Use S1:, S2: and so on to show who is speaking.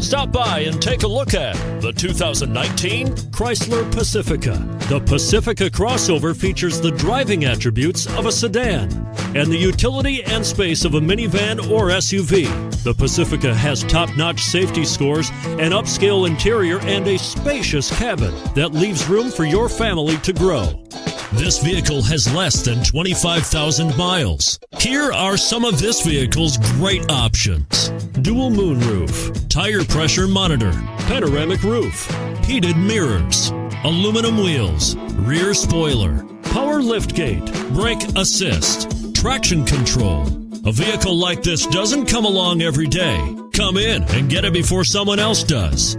S1: Stop by and take a look at the 2019
S2: Chrysler Pacifica. The Pacifica crossover features the driving attributes of a sedan and the utility and space of a minivan or SUV. The Pacifica has top-notch safety scores, an upscale interior, and a spacious cabin that leaves room for your family to grow. This vehicle has less than 25,000 miles. Here are some of this vehicle's great options: dual moonroof, tire pressure monitor, panoramic roof, heated mirrors, aluminum wheels, rear spoiler, power liftgate, brake assist, traction control. A vehicle like this doesn't come along every day. Come in and get it before someone else does.